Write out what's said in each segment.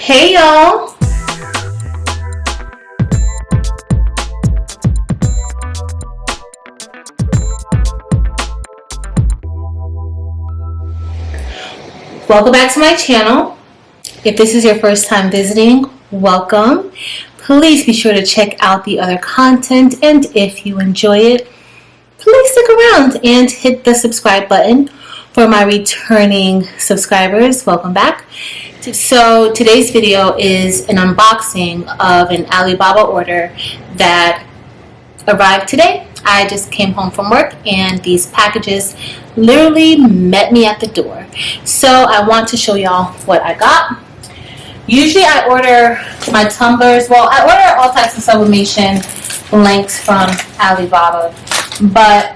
Hey y'all! Welcome back to my channel. If this is your first time visiting, welcome. Please be sure to check out the other content, and if you enjoy it, please stick around and hit the subscribe button. For my returning subscribers, welcome back. So today's video is an unboxing of an Alibaba order that arrived today. I just came home from work and these packages literally met me at the door. So I want to show y'all what I got. Usually I order my tumblers, well, I order all types of sublimation blanks from Alibaba, but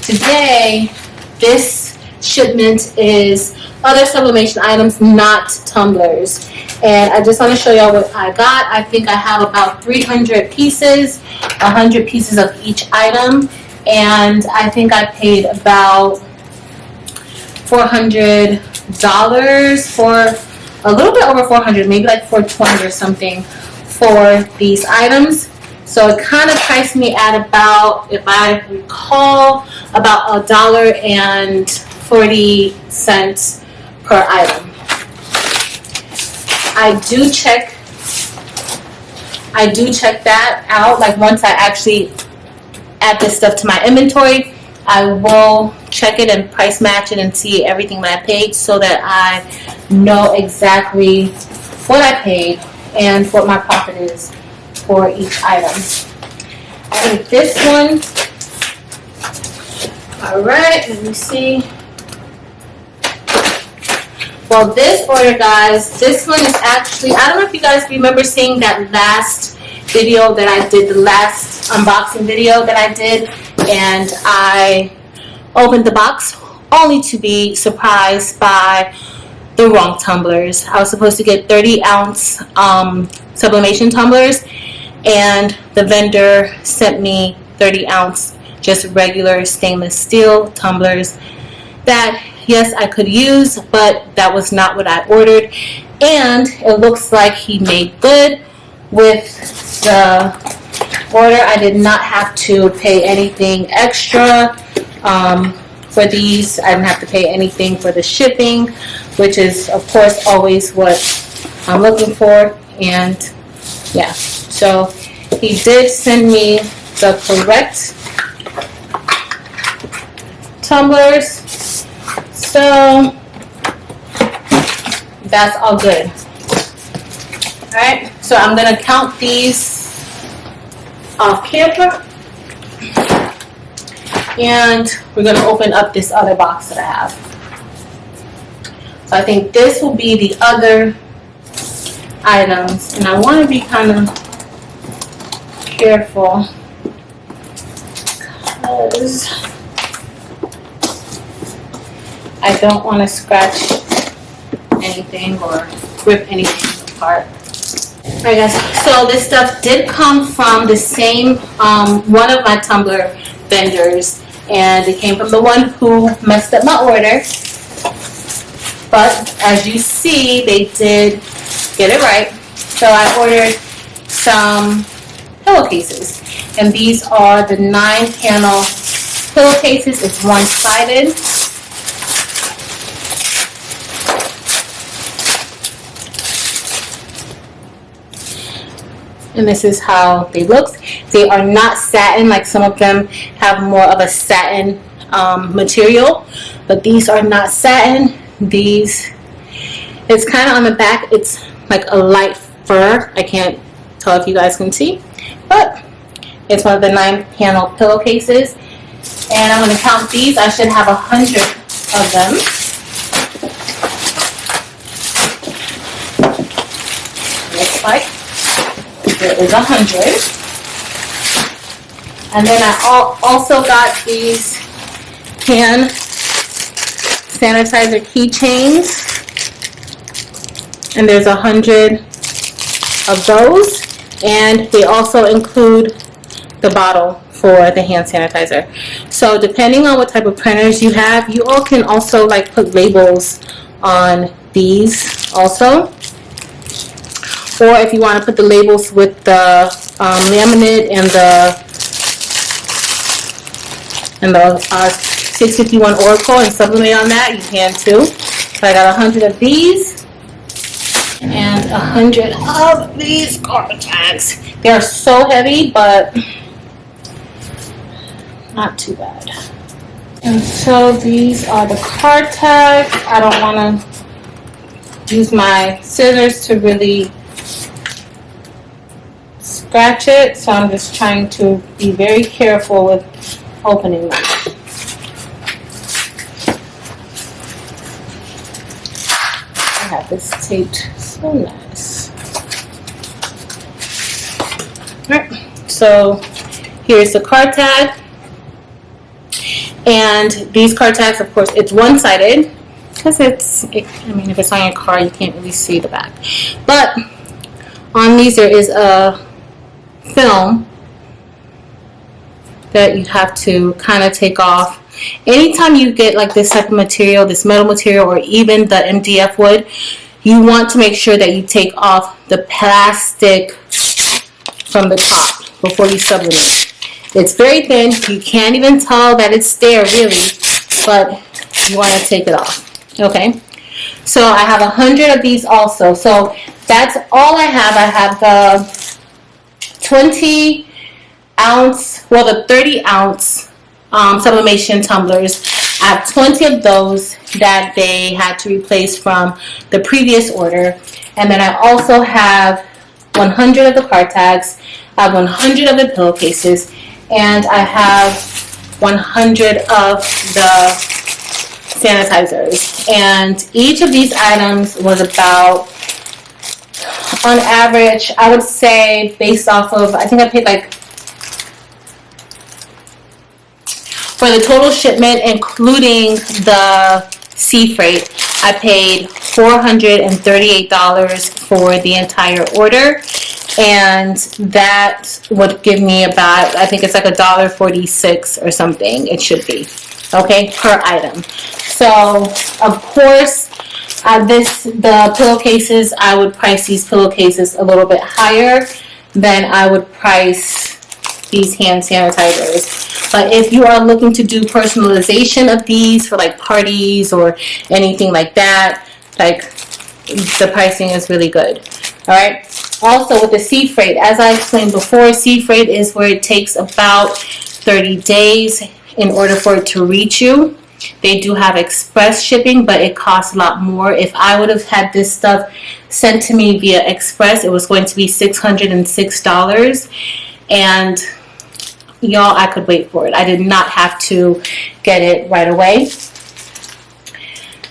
today this shipment is other sublimation items, not tumblers. And I just want to show y'all what I got. I think I have about 300 pieces, 100 pieces of each item, and I think I paid about $400 for a little bit over 400, maybe like 420 or something for these items. So it kind of priced me at about, if I recall, about $1.40 per item. I do check that out. Like once I actually add this stuff to my inventory, I will check it and price match it and see everything that I paid so that I know exactly what I paid and what my profit is for each item. I think this one, all right, let me see. Well, this order, guys, this one is actually, I don't know if you guys remember seeing that last video that I did, the last unboxing video that I did, and I opened the box only to be surprised by the wrong tumblers. I was supposed to get 30-ounce sublimation tumblers, and the vendor sent me 30-ounce just regular stainless steel tumblers that, yes, I could use, but that was not what I ordered. And it looks like he made good with the order. I did not have to pay anything extra for these. I didn't have to pay anything for the shipping, which is, of course, always what I'm looking for. And yeah, so he did send me the correct tumblers. So that's all good. All right, so I'm gonna count these off camera, and we're gonna open up this other box that I have. So I think this will be the other items, and I want to be kind of careful because I don't want to scratch anything or rip anything apart. Alright guys, so this stuff did come from the same one of my tumbler vendors, and it came from the one who messed up my order. But as you see, they did get it right. So I ordered some pillowcases, and these are the 9-panel pillowcases. It's one-sided. And this is how they look. They are not satin, like some of them have more of a satin material, but these are not satin. These, it's kind of on the back, it's like a light fur. I can't tell if you guys can see, but it's one of the 9-panel pillowcases. And I'm going to count these. I should have 100 of them. Looks like there is 100. And then I also got these hand sanitizer keychains, and there's 100 of those, and they also include the bottle for the hand sanitizer. So depending on what type of printers you have, you all can also like put labels on these also. before if you want to put the labels with the laminate and the 651 Oracle and sublimate on that, you can too. So I got 100 of these and 100 of these card tags. They are so heavy, but not too bad. And so these are the card tags. I don't want to use my scissors to really scratch it, so I'm just trying to be very careful with opening them. I have this taped so nice. Alright, so here's the card tag. And these card tags, of course, it's one-sided because I mean, if it's on your car, you can't really see the back. But on these, there is a film that you have to kind of take off. Anytime you get like this type of material, this metal material, or even the MDF wood, you want to make sure that you take off the plastic from the top before you sublimate. It's very thin. You can't even tell that it's there really, but you want to take it off. Okay. So I have 100 of these also. So that's all I have. I have the 20 ounce, well, the 30 ounce sublimation tumblers. I have 20 of those that they had to replace from the previous order. And then I also have 100 of the card tags. I have 100 of the pillowcases. And I have 100 of the sanitizers. And each of these items was about, on average, I would say, based off of, I think I paid like, for the total shipment, including the sea freight, I paid $438 for the entire order. And that would give me about, I think it's like $1.46 or something. It should be, okay, per item. So, of course, the pillowcases, I would price these pillowcases a little bit higher than I would price these hand sanitizers. But if you are looking to do personalization of these for like parties or anything like that, like the pricing is really good. All right. Also with the sea freight, as I explained before, sea freight is where it takes about 30 days in order for it to reach you. They do have express shipping, but it costs a lot more. If I would have had this stuff sent to me via express, it was going to be $606. And y'all, I could wait for it. I did not have to get it right away.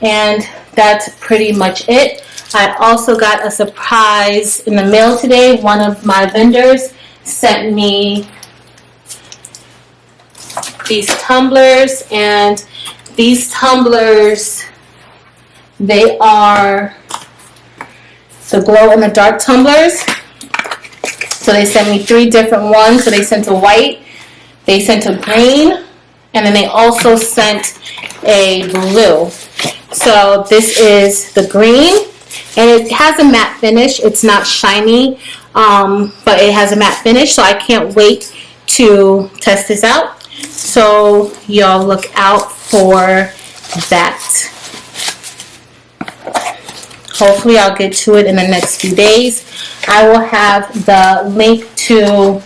And that's pretty much it. I also got a surprise in the mail today. One of my vendors sent me these tumblers, and these tumblers, they are the glow-in-the-dark tumblers. So they sent me 3 different ones. So they sent a white, they sent a green, and then they also sent a blue. So this is the green. And it has a matte finish. It's not shiny, but it has a matte finish. So I can't wait to test this out. So y'all look out for that. Hopefully I'll get to it in the next few days. I will have the link to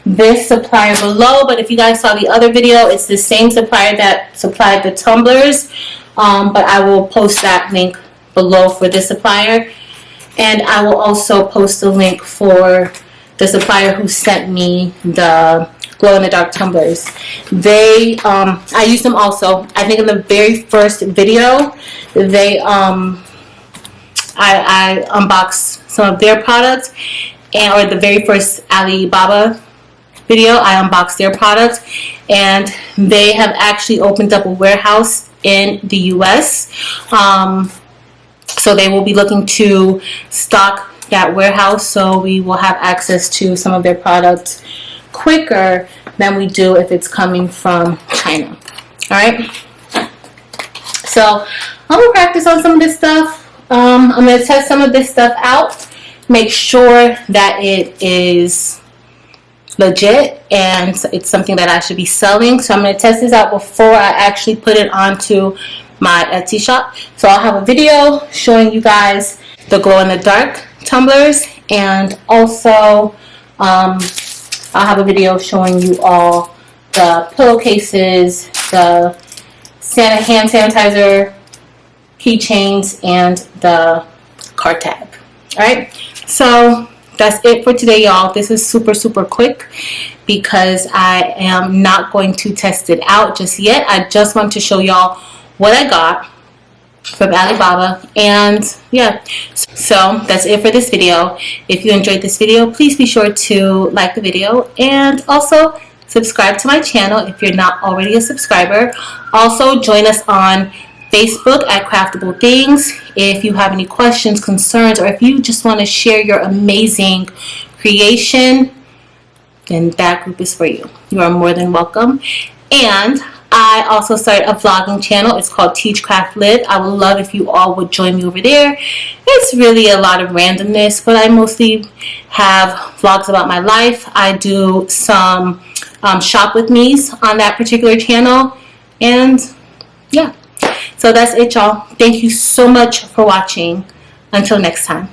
this supplier below. But if you guys saw the other video, it's the same supplier that supplied the tumblers. But I will post that link below for this supplier, and I will also post a link for the supplier who sent me the glow-in-the-dark tumblers. They I used them also. I think in the very first video they I unboxed some of their products, or the very first Alibaba video I unboxed their products, and they have actually opened up a warehouse in the US. So they will be looking to stock that warehouse, so we will have access to some of their products quicker than we do if it's coming from China. Alright, so I'm going to practice on some of this stuff. I'm going to test some of this stuff out, make sure that it is legit and it's something that I should be selling. So I'm going to test this out before I actually put it onto my Etsy shop. So I'll have a video showing you guys the glow in the dark tumblers, and also I'll have a video showing you all the pillowcases, the hand sanitizer, keychains, and the card tab. Alright, so that's it for today, y'all. This is super quick because I am not going to test it out just yet. I just want to show y'all what I got from Alibaba, and yeah, so that's it for this video. If you enjoyed this video, please be sure to like the video and also subscribe to my channel if you're not already a subscriber. Also join us on Facebook at Craftable Things. If you have any questions, concerns, or if you just want to share your amazing creation, then that group is for you. You are more than welcome. And I also started a vlogging channel. It's called Teach Craft Live. I would love if you all would join me over there. It's really a lot of randomness, but I mostly have vlogs about my life. I do some shop with me's on that particular channel, and yeah. So that's it, y'all. Thank you so much for watching. Until next time.